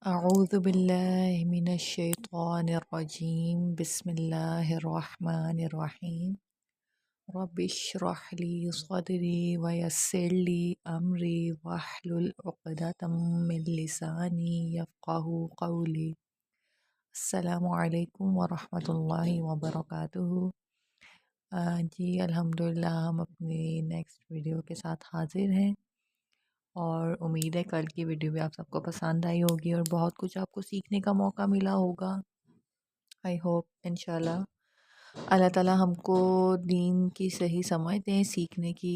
أعوذ بالله من الشيطان الرجيم بسم الله الرحمن الرحيم رب اشرح لي صدري ويسر لي أمري واحلل عقدة من لساني يفقه قولي السلام علیکم ورحمۃ اللہ وبرکاتہ۔ جی الحمدللہ ہم اپنی نیکسٹ ویڈیو کے ساتھ حاضر ہیں، اور امید ہے کل کی ویڈیو بھی آپ سب کو پسند آئی ہوگی اور بہت کچھ آپ کو سیکھنے کا موقع ملا ہوگا۔ آئی ہوپ انشاءاللہ اللہ تعالیٰ ہم کو دین کی صحیح سمجھ دیں، سیکھنے کی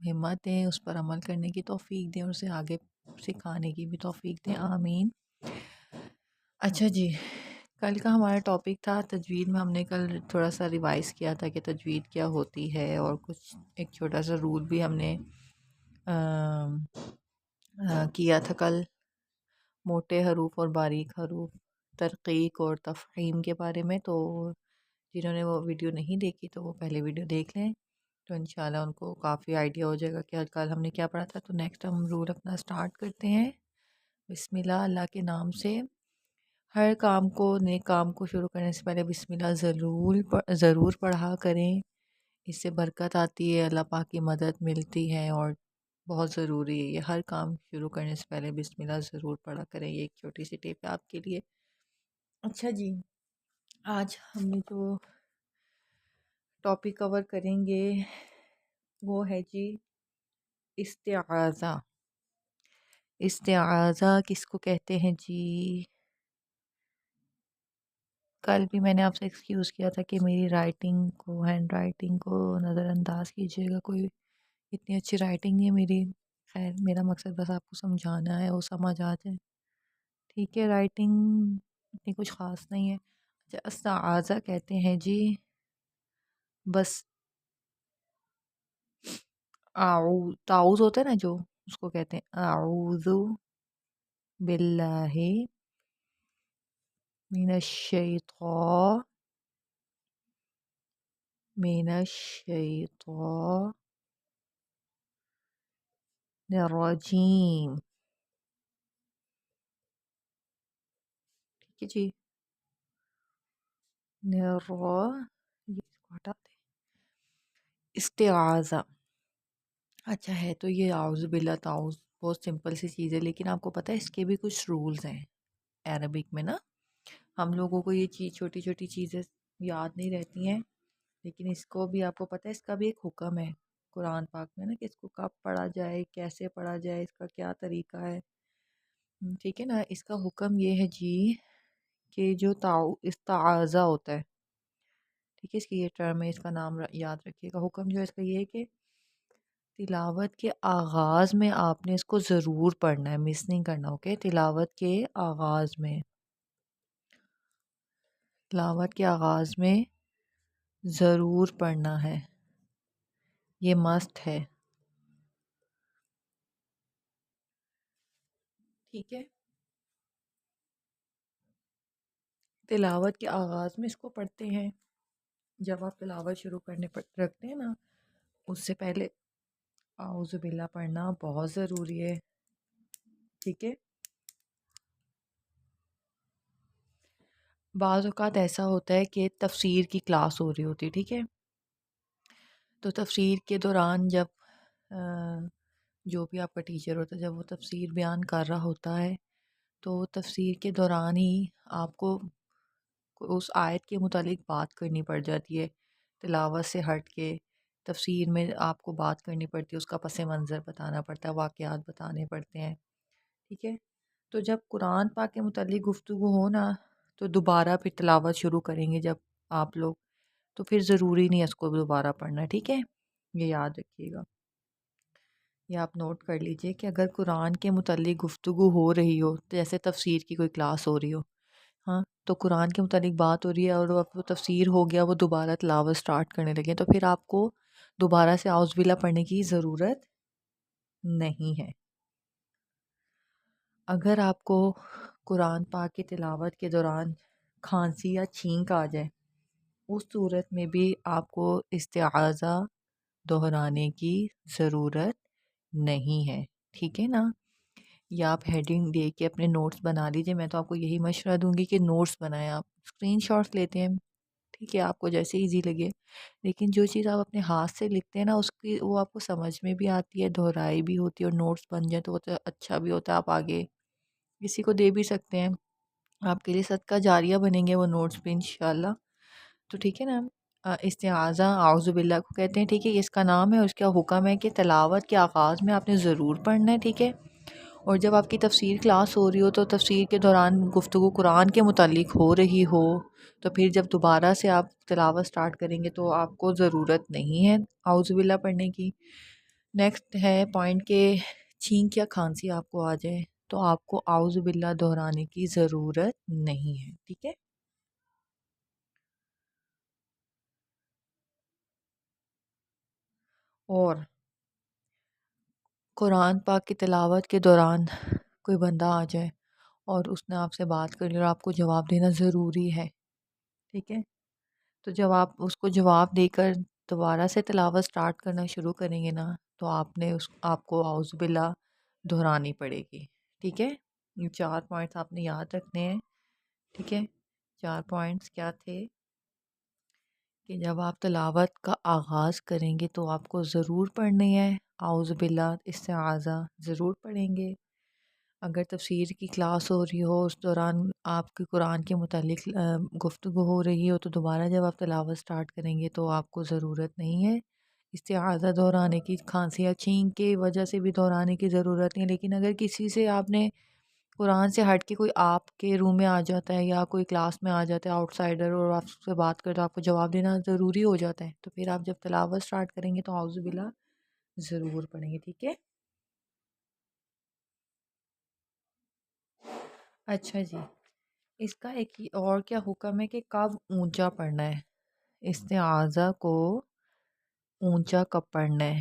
ہمت دیں، اس پر عمل کرنے کی توفیق دیں اور اسے آگے سکھانے کی بھی توفیق دیں، آمین۔ اچھا جی، کل کا ہمارا ٹاپک تھا تجوید میں۔ ہم نے کل تھوڑا سا ریوائز کیا تھا کہ تجوید کیا ہوتی ہے، اور کچھ ایک چھوٹا سا رول بھی ہم نے کیا تھا کل، موٹے حروف اور باریک حروف، ترقیق اور تفخیم کے بارے میں۔ تو جنہوں نے وہ ویڈیو نہیں دیکھی تو وہ پہلے ویڈیو دیکھ لیں، تو انشاءاللہ ان کو کافی آئیڈیا ہو جائے گا کہ کل ہم نے کیا پڑھا تھا۔ تو نیکسٹ ہم رول اپنا سٹارٹ کرتے ہیں۔ بسم اللہ، اللہ کے نام سے۔ ہر کام کو، نیک کام کو شروع کرنے سے پہلے بسم اللہ ضرور پڑھا کریں، اس سے برکت آتی ہے، اللہ پاک کی مدد ملتی ہے، اور بہت ضروری ہے یہ۔ ہر کام شروع کرنے سے پہلے بسم اللہ ضرور پڑھا کریں، یہ ایک چھوٹی سی ٹپ ہے آپ کے لیے۔ اچھا جی، آج ہم نے جو ٹاپک کور کریں گے وہ ہے جی استعاذہ۔ استعاذہ کس کو کہتے ہیں جی؟ کل بھی میں نے آپ سے ایکسکیوز کیا تھا کہ میری رائٹنگ کو، ہینڈ رائٹنگ کو نظر انداز کیجیے گا، کوئی اتنی اچھی رائٹنگ نہیں ہے میری۔ خیر، میرا مقصد بس آپ کو سمجھانا ہے، وہ سمجھ آ جائے، ٹھیک ہے۔ رائٹنگ اتنی کچھ خاص نہیں ہے۔ اچھا، استعاذہ کہتے ہیں جی بس تعوذ ہوتا ہے نا جو، اس کو کہتے ہیں اعوذ باللہ من الشیطان الرجیم، ٹھیک ہے جی۔ یہ اس کو ہٹا دیں۔ استعاذہ اچھا ہے، تو یہ اعوذ باللہ تعوذ بہت سمپل سی چیز ہے، لیکن آپ کو پتہ ہے اس کے بھی کچھ رولز ہیں عربک میں نا۔ ہم لوگوں کو یہ چیز، چھوٹی چھوٹی چیزیں یاد نہیں رہتی ہیں، لیکن اس کو بھی آپ کو پتہ ہے، اس کا بھی ایک حکم ہے قرآن پاک میں نا، کہ اس کو کب پڑھا جائے، کیسے پڑھا جائے، اس کا کیا طریقہ ہے، ٹھیک ہے نا۔ اس کا حکم یہ ہے جی کہ جو استعاذہ ہوتا ہے، ٹھیک ہے، اس کی یہ ٹرم ہے، اس کا نام یاد رکھیے گا۔ حکم جو ہے اس کا یہ ہے کہ تلاوت کے آغاز میں آپ نے اس کو ضرور پڑھنا ہے، مس نہیں کرنا، اوکے۔ تلاوت کے آغاز میں، تلاوت کے آغاز میں ضرور پڑھنا ہے، یہ مست ہے، ٹھیک ہے۔ تلاوت کے آغاز میں اس کو پڑھتے ہیں، جب آپ تلاوت شروع کرنے رکھتے ہیں نا، اس سے پہلے اعوذ باللہ پڑھنا بہت ضروری ہے، ٹھیک ہے۔ بعض اوقات ایسا ہوتا ہے کہ تفسیر کی کلاس ہو رہی ہوتی ہے، ٹھیک ہے، تو تفسیر کے دوران جب جو بھی آپ کا ٹیچر ہوتا ہے، جب وہ تفسیر بیان کر رہا ہوتا ہے، تو تفسیر کے دوران ہی آپ کو اس آیت کے متعلق بات کرنی پڑ جاتی ہے، تلاوت سے ہٹ کے تفسیر میں آپ کو بات کرنی پڑتی ہے، اس کا پس منظر بتانا پڑتا ہے، واقعات بتانے پڑتے ہیں، ٹھیک ہے۔ تو جب قرآن پاک کے متعلق گفتگو ہو نا، تو دوبارہ پھر تلاوت شروع کریں گے جب آپ لوگ، تو پھر ضروری نہیں ہے اس کو دوبارہ پڑھنا، ٹھیک ہے، یہ یاد رکھیے گا۔ یہ آپ نوٹ کر لیجئے کہ اگر قرآن کے متعلق گفتگو ہو رہی ہو، جیسے تفسیر کی کوئی کلاس ہو رہی ہو، ہاں، تو قرآن کے متعلق بات ہو رہی ہے اور وہ تفسیر ہو گیا، وہ دوبارہ تلاوت سٹارٹ کرنے لگے، تو پھر آپ کو دوبارہ سے اعوذ باللہ پڑھنے کی ضرورت نہیں ہے۔ اگر آپ کو قرآن پاک کی تلاوت کے دوران کھانسی یا چھینک آ جائے، اس صورت میں بھی آپ کو استعاذہ دہرانے کی ضرورت نہیں ہے، ٹھیک ہے نا۔ یا آپ ہیڈنگ دے کے اپنے نوٹس بنا لیجیے. میں تو آپ کو یہی مشورہ دوں گی کہ نوٹس بنائیں. آپ اسکرین شاٹس لیتے ہیں، ٹھیک ہے، آپ کو جیسے ایزی لگے، لیکن جو چیز آپ اپنے ہاتھ سے لکھتے ہیں نا اس کی وہ آپ کو سمجھ میں بھی آتی ہے، دہرائی بھی ہوتی ہے، اور نوٹس بن جائیں تو وہ تو اچھا بھی ہوتا ہے. آپ آگے کسی کو دے بھی سکتے ہیں، آپ کے لیے صدقہ جاریہ بنیں گے وہ نوٹس بھی انشاءاللہ. تو ٹھیک ہے نا. استعاذہ اعوذ باللہ کو کہتے ہیں، ٹھیک ہے. اس کا نام ہے، اس کا حکم ہے کہ تلاوت کے آغاز میں آپ نے ضرور پڑھنا ہے، ٹھیک ہے. اور جب آپ کی تفسیر کلاس ہو رہی ہو تو تفسیر کے دوران گفتگو قرآن کے متعلق ہو رہی ہو تو پھر جب دوبارہ سے آپ تلاوت سٹارٹ کریں گے تو آپ کو ضرورت نہیں ہے اعوذ باللہ پڑھنے کی. نیکسٹ ہے پوائنٹ کہ چھینک یا کھانسی آپ کو آ جائے تو آپ کو اعوذ باللہ دہرانے کی ضرورت نہیں ہے، ٹھیک ہے. اور قرآن پاک کی تلاوت کے دوران کوئی بندہ آ جائے اور اس نے آپ سے بات کر لی اور آپ کو جواب دینا ضروری ہے، ٹھیک ہے. تو جب آپ اس کو جواب دے کر دوبارہ سے تلاوت سٹارٹ کرنا شروع کریں گے نا تو آپ کو اعوذ باللہ دہرانی پڑے گی، ٹھیک ہے. یہ 4 پوائنٹس آپ نے یاد رکھنے ہیں، ٹھیک ہے. 4 پوائنٹس کیا تھے کہ جب آپ تلاوت کا آغاز کریں گے تو آپ کو ضرور پڑھنی ہے اعوذ باللہ استعاذہ ضرور پڑھیں گے. اگر تفسیر کی کلاس ہو رہی ہو اس دوران آپ کے قرآن کے متعلق گفتگو ہو رہی ہو تو دوبارہ جب آپ تلاوت سٹارٹ کریں گے تو آپ کو ضرورت نہیں ہے استعاذہ دہرانے کی. کھانسی یا چھینک کی وجہ سے بھی دہرانے کی ضرورت نہیں ہے، لیکن اگر کسی سے آپ نے قرآن سے ہٹ کے کوئی آپ کے روم میں آ جاتا ہے یا کوئی کلاس میں آ جاتا ہے آؤٹ سائڈر اور آپ سے بات کرے تو آپ کو جواب دینا ضروری ہو جاتا ہے تو پھر آپ جب تلاوت سٹارٹ کریں گے تو اعوذ باللہ ضرور پڑھیں گے، ٹھیک ہے. اچھا جی، اس کا ایک اور کیا حکم ہے کہ کب اونچا پڑھنا ہے. استعاذہ کو اونچا کب پڑھنا ہے.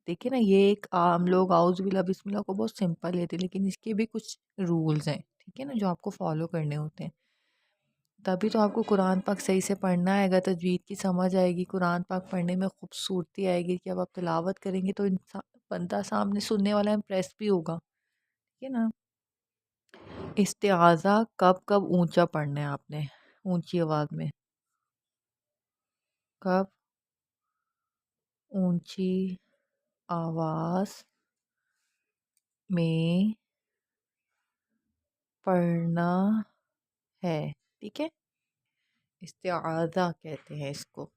دیکھیں نا یہ ایک عام لوگ اعوذ باللہ بسم اللہ کو بہت سمپل لیتے ہیں، لیکن اس کے بھی کچھ رولز ہیں، ٹھیک ہے نا، جو آپ کو فالو کرنے ہوتے ہیں. تبھی تو آپ کو قرآن پاک صحیح سے پڑھنا آئے گا، تجوید کی سمجھ آئے گی، قرآن پاک پڑھنے میں خوبصورتی آئے گی کہ اب آپ تلاوت کریں گے تو انسان بندہ سامنے سننے والا امپریس بھی ہوگا، ٹھیک ہے نا. استعاذہ کب کب اونچا پڑھنا ہے آپ نے اونچی آواز میں. کب اونچی آواز میں پڑھنا ہے، ٹھیک ہے. استعاذہ کہتے ہیں اس کو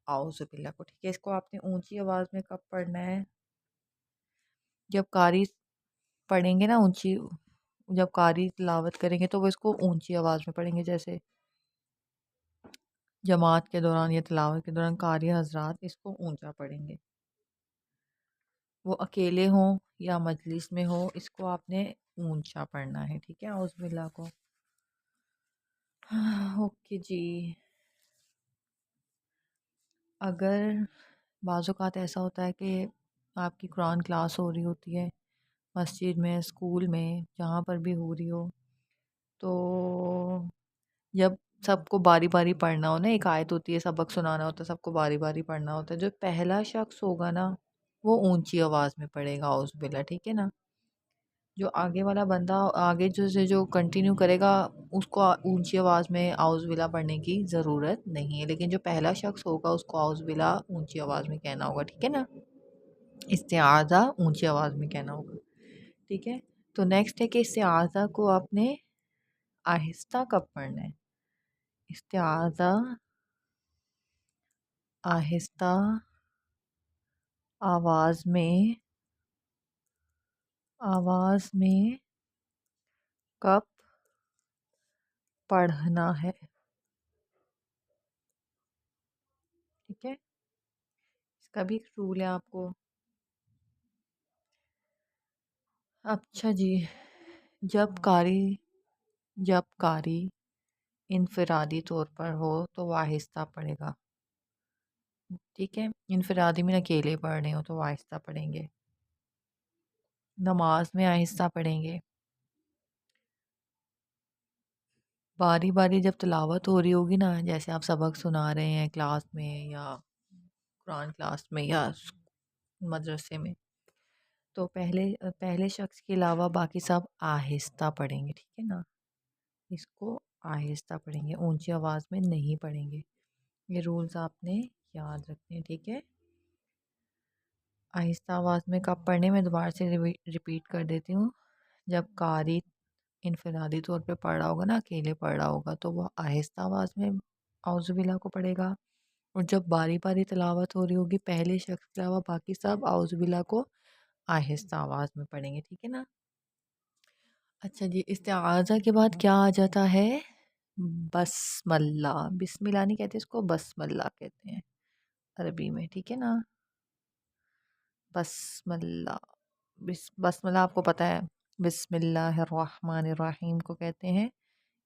اعوذ باللہ کو، ٹھیک ہے. اس کو آپ نے اونچی آواز میں کب پڑھنا ہے. جب قاری پڑھیں گے نا اونچی، جب قاری تلاوت کریں گے تو وہ اس کو اونچی آواز میں پڑھیں گے. جیسے جماعت کے دوران یا تلاوت کے دوران قاری حضرات اس کو اونچا پڑھیں گے. وہ اکیلے ہوں یا مجلس میں ہو اس کو آپ نے اونچا پڑھنا ہے، ٹھیک ہے، اعوذ باللہ کو. اوکے جی. اگر بعض اوقات ایسا ہوتا ہے کہ آپ کی قرآن کلاس ہو رہی ہوتی ہے مسجد میں، اسکول میں، جہاں پر بھی ہو رہی ہو، تو جب سب کو باری باری پڑھنا ہو نا، ایک آیت ہوتی ہے سبق سنانا ہوتا ہے، سب کو باری باری پڑھنا ہوتا ہے، جو پہلا شخص ہوگا نا وہ اونچی آواز میں پڑھے گا اعوذ باللہ، ٹھیک ہے نا. جو آگے والا بندہ آگے جو کنٹینیو کرے گا اس کو اونچی آواز میں اعوذ باللہ پڑھنے کی ضرورت نہیں ہے، لیکن جو پہلا شخص ہوگا اس کو اعوذ باللہ اونچی آواز میں کہنا ہوگا، ٹھیک ہے نا. استعاذہ اونچی آواز میں کہنا ہوگا، ٹھیک ہے. تو نیکسٹ ہے کہ استعاذہ کو آپ نے آہستہ کب پڑھنا ہے. استعاذہ آہستہ آواز میں کب پڑھنا ہے، ٹھیک ہے. اس کا بھی ایک رول ہے آپ کو. اچھا جی. جب قاری انفرادی طور پر ہو تو وہ آہستہ پڑھے گا، ٹھیک ہے. انفرادی میں اکیلے پڑھ رہے ہو تو وہ آہستہ پڑھیں گے. نماز میں آہستہ پڑھیں گے. باری باری جب تلاوت ہو رہی ہوگی نا، جیسے آپ سبق سنا رہے ہیں کلاس میں یا قرآن کلاس میں یا مدرسے میں، تو پہلے شخص کے علاوہ باقی سب آہستہ پڑھیں گے، ٹھیک ہے نا؟ اس کو آہستہ پڑھیں گے، اونچی آواز میں نہیں پڑھیں گے۔ یہ رولز آپ نے یاد رکھنے ہیں، ٹھیک ہے؟ آہستہ آواز میں کب پڑھنے، میں دوبارہ سے ریپیٹ کر دیتی ہوں۔ جب قاری انفرادی طور پہ پڑھ رہا ہوگا نا، اکیلے پڑھ رہا ہوگا، تو وہ آہستہ آواز میں اعوذ باللہ کو پڑھے گا، اور جب باری باری تلاوت ہو رہی ہوگی پہلے شخص کے علاوہ باقی سب اعوذ باللہ کو آہستہ آواز میں پڑھیں گے، ٹھیک ہے نا؟ اچھا جی، استعاذہ کے بعد کیا آ جاتا ہے؟ بسم اللہ۔ بسم اللہ نہیں کہتے اس کو، بسم اللہ کہتے ہیں عربی میں، ٹھیک ہے نا؟ بسم اللہ، بسم اللہ آپ کو پتہ ہے بسم اللہ الرحمن الرحیم کو کہتے ہیں۔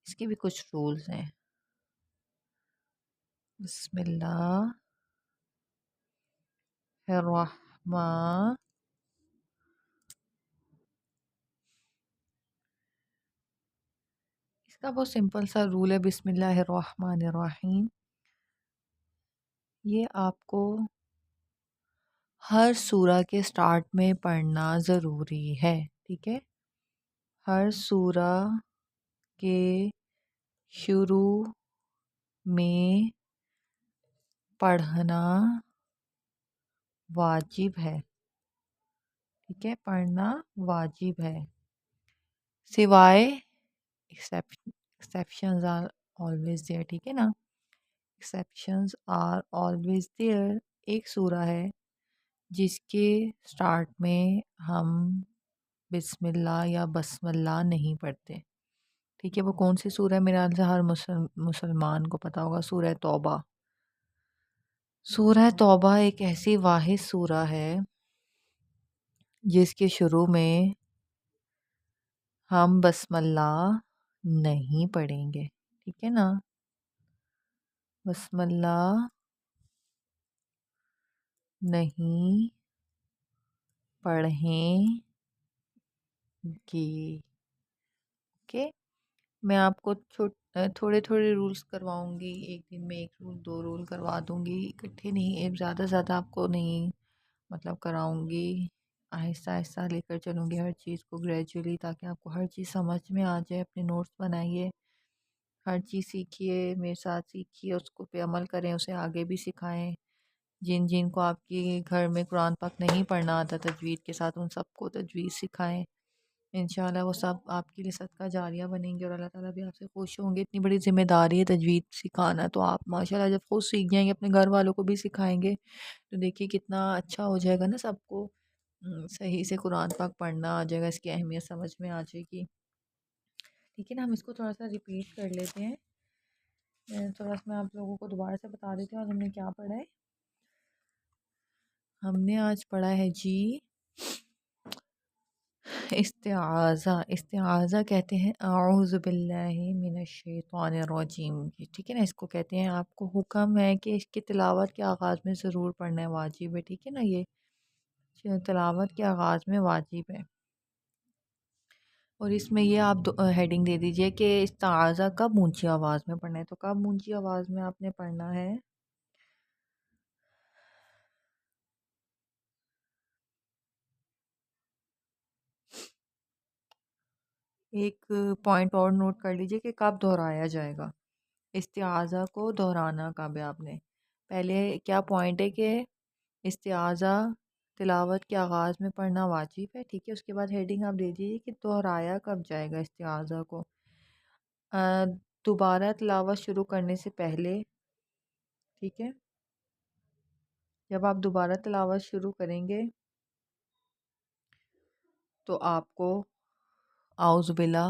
اس کے بھی کچھ رولز ہیں۔ بسم اللہ الرحمن، اس کا بہت سمپل سا رول ہے، بسم اللہ الرحمن الرحیم۔ یہ آپ کو ہر سورہ کے سٹارٹ میں پڑھنا ضروری ہے، ٹھیک ہے؟ ہر سورہ کے شروع میں پڑھنا واجب ہے، ٹھیک ہے؟ پڑھنا واجب ہے، سوائے exceptions are always there، ٹھیک ہے نا؟ exceptions are always there۔ ایک سورہ ہے جس کے سٹارٹ میں ہم بسم اللہ یا بسم اللہ نہیں پڑھتے، ٹھیک ہے؟ وہ کون سی سورہ ہے؟ میرے خیال سے ہر مسلمان کو پتہ ہوگا، سورہ توبہ۔ سورہ توبہ ایک ایسی واحد سورہ ہے جس کے شروع میں ہم بسم اللہ نہیں پڑھیں گے، ٹھیک ہے نا؟ بسم اللہ نہیں پڑھیں گے، اوکے؟ میں آپ کو تھوڑے تھوڑے رولز کرواؤں گی، ایک دن میں ایک رول 2 رول کروا دوں گی، اکٹھے نہیں، ایک زیادہ زیادہ آپ کو نہیں مطلب کراؤں گی، آہستہ آہستہ لے کر چلوں گی ہر چیز کو گریجولی، تاکہ آپ کو ہر چیز سمجھ میں آ جائے۔ اپنے نوٹس بنائیے، ہر چیز سیکھیے، میرے ساتھ سیکھیے، اس کو پہ عمل کریں، اسے آگے بھی سکھائیں۔ جن جن کو آپ کے گھر میں قرآن پاک نہیں پڑھنا آتا تجوید کے ساتھ، ان سب کو تجوید سکھائیں، انشاءاللہ وہ سب آپ کے لیے صدقہ جاریہ بنیں گے، اور اللہ تعالیٰ بھی آپ سے خوش ہوں گے۔ اتنی بڑی ذمہ داری ہے تجوید سکھانا، تو آپ ماشاءاللہ جب خود سیکھ جائیں گے اپنے گھر والوں کو بھی سکھائیں گے، تو دیکھیے کتنا اچھا ہو جائے گا نا، سب کو صحیح سے قرآن پاک پڑھنا آ جائے گا، اس کی اہمیت سمجھ میں آ جائے گی، ٹھیک ہے نا؟ ہم اس کو تھوڑا سا ریپیٹ کر لیتے ہیں، تھوڑا سا میں آپ لوگوں کو دوبارہ سے بتا دیتی ہوں آج ہم نے کیا پڑھا ہے۔ ہم نے آج پڑھا ہے جی استعاذہ۔ استعاذہ کہتے ہیں اعوذ باللہ من الشیطان الرجیم کی، ٹھیک ہے نا؟ اس کو کہتے ہیں، آپ کو حکم ہے کہ اس کی تلاوت کے آغاز میں ضرور پڑھنا ہے، واجب ہے، ٹھیک ہے نا؟ یہ تلاوت کے آغاز میں واجب ہے، اور اس میں یہ آپ ہیڈنگ دے دیجئے کہ استعاذہ کب اونچی آواز میں پڑھنا ہے، تو کب اونچی آواز میں آپ نے پڑھنا ہے؟ ایک پوائنٹ اور نوٹ کر لیجئے کہ کب دہرایا جائے گا، استعاذہ کو دہرانا کب ہے آپ نے؟ پہلے کیا پوائنٹ ہے کہ استعاذہ تلاوت کے آغاز میں پڑھنا واجب ہے، ٹھیک ہے؟ اس کے بعد ہیڈنگ آپ دے دیجیے کہ دہرایا کب جائے گا استعاذہ کو، دوبارہ تلاوت شروع کرنے سے پہلے، ٹھیک ہے؟ جب آپ دوبارہ تلاوت شروع کریں گے تو آپ کو اعوذ باللہ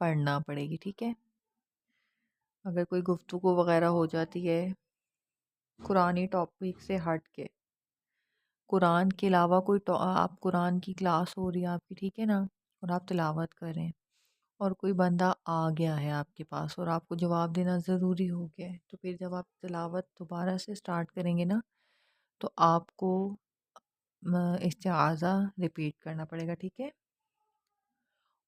پڑھنا پڑے گی، ٹھیک ہے؟ اگر کوئی گفتگو وغیرہ ہو جاتی ہے قرآنی ٹاپک سے ہٹ کے، قرآن کے علاوہ کوئی آپ قرآن کی کلاس ہو رہی ہے آپ کی، ٹھیک ہے نا؟ اور آپ تلاوت کر رہے ہیں، اور کوئی بندہ آ گیا ہے آپ کے پاس اور آپ کو جواب دینا ضروری ہو گیا ہے، تو پھر جب آپ تلاوت دوبارہ سے سٹارٹ کریں گے نا، تو آپ کو استعاذہ ریپیٹ کرنا پڑے گا، ٹھیک ہے؟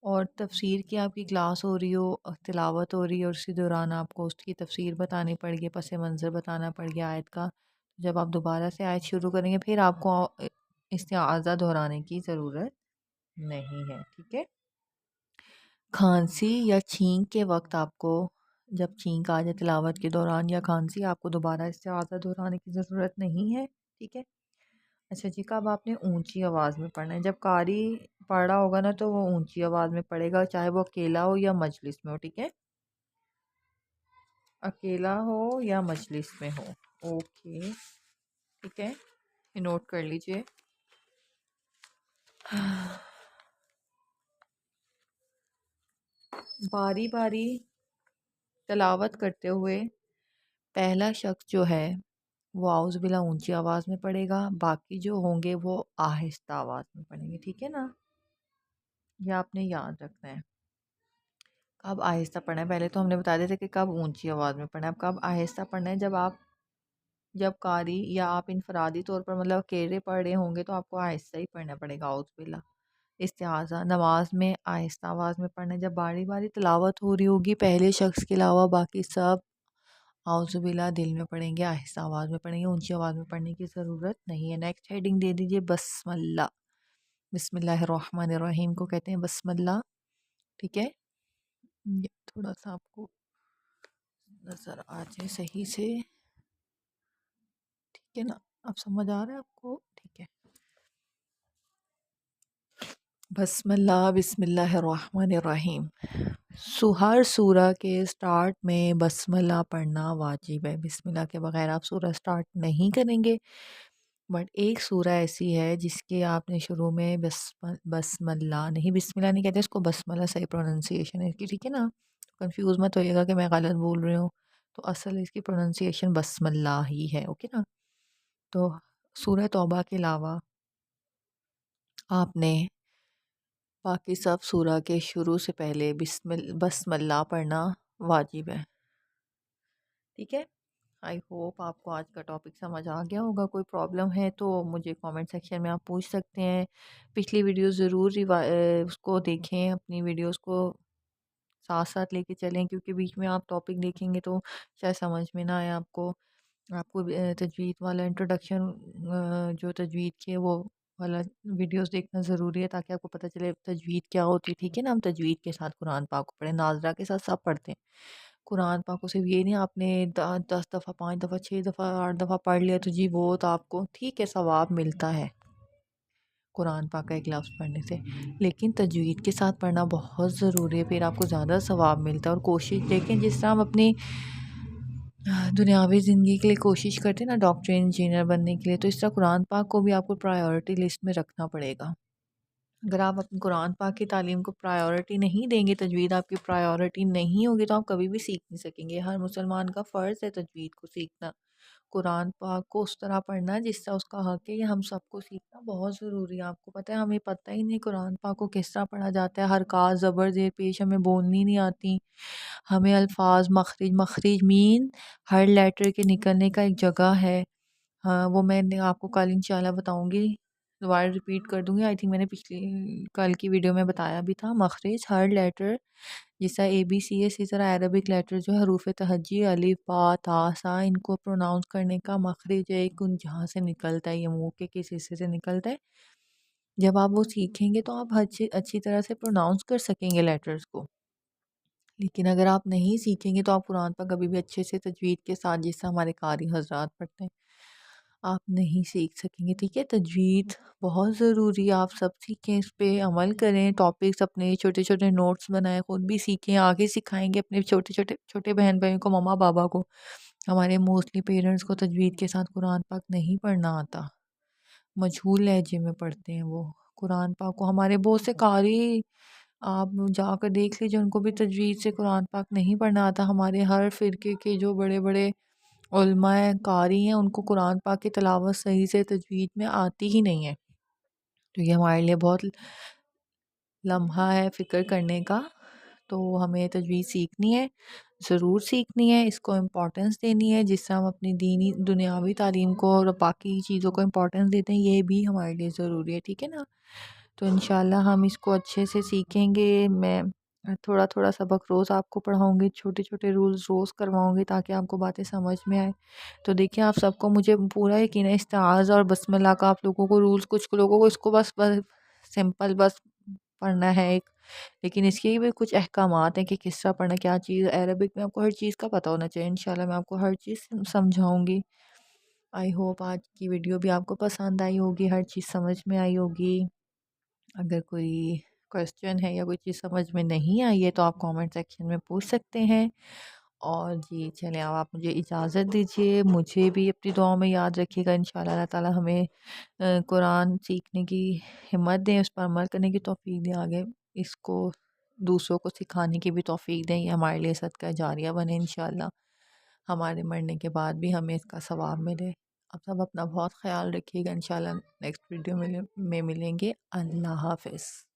اور تفسیر کی آپ کی کلاس ہو رہی ہو، تلاوت ہو رہی ہے، اور اسی دوران آپ کو اس کی تفسیر بتانی پڑ گئی، پس منظر بتانا پڑ گیا آیت کا، جب آپ دوبارہ سے آیت شروع کریں گے پھر آپ کو استعاذہ دہرانے کی ضرورت نہیں ہے، ٹھیک ہے۔ کھانسی یا چھینک کے وقت آپ کو، جب چھینک آ جائے تلاوت کے دوران یا کھانسی، آپ کو دوبارہ استعاذہ دہرانے کی ضرورت نہیں ہے، ٹھیک ہے۔ اچھا جی، کب آپ نے اونچی آواز میں پڑھنا ہے؟ جب قاری پڑھ رہا ہوگا نا تو وہ اونچی آواز میں پڑھے گا، چاہے وہ اکیلا ہو یا مجلس میں ہو، ٹھیک ہے، اکیلا ہو یا مجلس میں ہو، اوکے، ٹھیک ہے، یہ نوٹ کر لیجئے۔ باری باری تلاوت کرتے ہوئے پہلا شخص جو ہے وہ اعوذ باللہ اونچی آواز میں پڑھے گا، باقی جو ہوں گے وہ آہستہ آواز میں پڑھیں گے، ٹھیک ہے نا، یہ آپ نے یاد رکھنا ہے۔ کب آہستہ پڑھنا ہے؟ پہلے تو ہم نے بتا دیا تھا کہ کب اونچی آواز میں پڑھنا ہے، اب کب آہستہ پڑھنا ہے؟ جب قاری یا آپ انفرادی طور پر مطلب اکیلے پڑھ رہے ہوں گے تو آپ کو آہستہ ہی پڑھنا پڑے گا اعوذ باللہ۔ استعاذہ نماز میں آہستہ آواز میں پڑھنا ہے، جب باری باری تلاوت ہو رہی ہوگی پہلے شخص کے علاوہ باقی سب اعوذ باللہ دل میں پڑھیں گے، آہستہ آواز میں پڑھیں گے، اونچی آواز میں پڑھنے کی ضرورت نہیں ہے۔ نیکسٹ ہیڈنگ دے دیجئے بسم اللہ، بسم اللہ الرحمن الرحیم کو کہتے ہیں بسم اللہ، ٹھیک ہے، یہ تھوڑا سا آپ کو نظر آ جائے صحیح سے، ٹھیک ہے نا، اب سمجھ آ رہا ہے آپ کو؟ ٹھیک ہے، بسم اللہ الرحمن الرحیم۔ ہر سورہ کے سٹارٹ میں بسم اللہ پڑھنا واجب ہے، بسم اللہ کے بغیر آپ سورہ سٹارٹ نہیں کریں گے، بٹ ایک سورہ ایسی ہے جس کے آپ نے شروع میں بسم اللہ نہیں، بسم اللہ نہیں کہتے اس کو، بسم اللہ صحیح پروننسیشن ہے اس کی، ٹھیک ہے نا، کنفیوز مت ہوئیے گا کہ میں غلط بول رہی ہوں، تو اصل اس کی پروننسیشن بسم اللہ ہی ہے، اوکے نا۔ تو سورہ توبہ کے علاوہ آپ نے باقی سب سورہ کے شروع سے پہلے بسم اللہ پڑھنا واجب ہے، ٹھیک ہے۔ آئی ہوپ آپ کو آج کا ٹاپک سمجھ آ گیا ہوگا، کوئی پرابلم ہے تو مجھے کامنٹ سیکشن میں آپ پوچھ سکتے ہیں۔ پچھلی ویڈیوز ضرور اس کو دیکھیں، اپنی ویڈیوز کو ساتھ ساتھ لے کے چلیں، کیونکہ بیچ میں آپ ٹاپک دیکھیں گے تو شاید سمجھ میں نہ آئے آپ کو تجوید والا انٹروڈکشن جو تجوید کے وہ والا ویڈیوز دیکھنا ضروری ہے تاکہ آپ کو پتہ چلے تجوید کیا ہوتی ہے، ٹھیک ہے نا۔ ہم تجوید کے ساتھ قرآن پاک کو پڑھیں، ناظرہ کے ساتھ سب پڑھتے ہیں قرآن پاک کو، صرف یہ نہیں آپ نے 10 دفعہ 5 دفعہ 6 دفعہ 8 دفعہ پڑھ لیا تو جی وہ تو آپ کو ٹھیک ہے ثواب ملتا ہے قرآن پاک کا ایک لفظ پڑھنے سے، لیکن تجوید کے ساتھ پڑھنا بہت ضروری ہے، پھر آپ کو زیادہ ثواب ملتا ہے۔ اور کوشش دیکھیں جس طرح ہم اپنی دنیاوی زندگی کے لیے کوشش کرتے ہیں نا ڈاکٹر انجینئر بننے کے لیے، تو اس طرح قرآن پاک کو بھی آپ کو پرائیورٹی لسٹ میں رکھنا پڑے گا۔ اگر آپ اپنے قرآن پاک کی تعلیم کو پرائیورٹی نہیں دیں گے، تجوید آپ کی پرائیورٹی نہیں ہوگی تو آپ کبھی بھی سیکھ نہیں سکیں گے۔ ہر مسلمان کا فرض ہے تجوید کو سیکھنا، قرآن پاک کو اس طرح پڑھنا جس طرح اس کا حق ہے، یہ ہم سب کو سیکھنا بہت ضروری ہے۔ آپ کو پتہ ہے ہمیں پتہ ہی نہیں قرآن پاک کو کس طرح پڑھا جاتا ہے، حرکات زبر زیر پیش ہمیں بولنی نہیں آتی، ہمیں الفاظ مخرج مین ہر لیٹر کے نکلنے کا ایک جگہ ہے، ہاں وہ میں آپ کو کل انشاءاللہ بتاؤں گی، دوبارہ ریپیٹ کر دوں گی، آئی تھنک میں نے پچھلی کل کی ویڈیو میں بتایا بھی تھا۔ مخرج ہر لیٹر جس طرح اے بی سی ہے، اسی طرح عربک لیٹر جو ہے حروف تہجی الف با تا سا، ان کو پروناؤنس کرنے کا مخرج ایک جہاں سے نکلتا ہے، یہ منہ کے کس حصے سے نکلتا ہے، جب آپ وہ سیکھیں گے تو آپ اچھی طرح سے پروناؤنس کر سکیں گے لیٹرز کو۔ لیکن اگر آپ نہیں سیکھیں گے تو آپ قرآن پر کبھی بھی اچھے سے تجوید کے ساتھ جس سے ہمارے قاری حضرات پڑھتے ہیں آپ نہیں سیکھ سکیں گے، ٹھیک ہے۔ تجوید بہت ضروری ہے، آپ سب سیکھیں، اس پہ عمل کریں، ٹاپکس اپنے چھوٹے چھوٹے نوٹس بنائیں، خود بھی سیکھیں، آگے سکھائیں گے اپنے چھوٹے بہن بھائیوں کو، ماما بابا کو۔ ہمارے موسٹلی پیرنٹس کو تجوید کے ساتھ قرآن پاک نہیں پڑھنا آتا، مجہول لہجے میں پڑھتے ہیں وہ قرآن پاک کو۔ ہمارے بہت سے قاری آپ جا کر دیکھ لیجیے ان کو بھی تجوید سے قرآن پاک نہیں پڑھنا آتا۔ ہمارے ہر فرقے کے جو بڑے بڑے علماء قاری ہیں ان کو قرآن پاک کی تلاوت صحیح سے تجوید میں آتی ہی نہیں ہے، تو یہ ہمارے لیے بہت لمحہ ہے فکر کرنے کا۔ تو ہمیں تجوید سیکھنی ہے، ضرور سیکھنی ہے، اس کو امپورٹنس دینی ہے، جس طرح ہم اپنی دینی دنیاوی تعلیم کو اور باقی چیزوں کو امپورٹنس دیتے ہیں، یہ بھی ہمارے لیے ضروری ہے، ٹھیک ہے نا۔ تو انشاءاللہ ہم اس کو اچھے سے سیکھیں گے۔ میں تھوڑا تھوڑا سبق روز آپ کو پڑھاؤں گی، چھوٹے چھوٹے رولز روز کرواؤں گی تاکہ آپ کو باتیں سمجھ میں آئے۔ تو دیکھیں آپ سب کو مجھے پورا یقین ہے استعاذہ اور بسم اللہ کا آپ لوگوں کو رولز، کچھ لوگوں کو اس کو بس سمپل بس پڑھنا ہے ایک، لیکن اس کے بھی کچھ احکامات ہیں کہ کس طرح پڑھنا، کیا چیز عربک میں آپ کو ہر چیز کا پتہ ہونا چاہیے۔ انشاءاللہ میں آپ کو ہر چیز سمجھاؤں گی۔ آئی ہوپ آج کی ویڈیو بھی آپ کو پسند آئی ہوگی، ہر چیز سمجھ میں آئی ہوگی۔ اگر کوئی کویسچن ہے یا کوئی چیز سمجھ میں نہیں آئی ہے تو آپ کامنٹ سیکشن میں پوچھ سکتے ہیں۔ اور جی چلیں اب آپ مجھے اجازت دیجیے، مجھے بھی اپنی دعاؤں میں یاد رکھیے گا۔ انشاءاللہ اللہ تعالی ہمیں قرآن سیکھنے کی ہمت دیں، اس پر عمل کرنے کی توفیق دیں، آگے اس کو دوسروں کو سکھانے کی بھی توفیق دیں، یہ ہمارے لیے صدقہ جاریہ بنے انشاءاللہ، ہمارے مرنے کے بعد بھی ہمیں اس کا ثواب ملے۔ آپ سب اپنا بہت خیال رکھیے گا، انشاءاللہ نیکسٹ ویڈیو میں ملیں گے۔ اللہ حافظ۔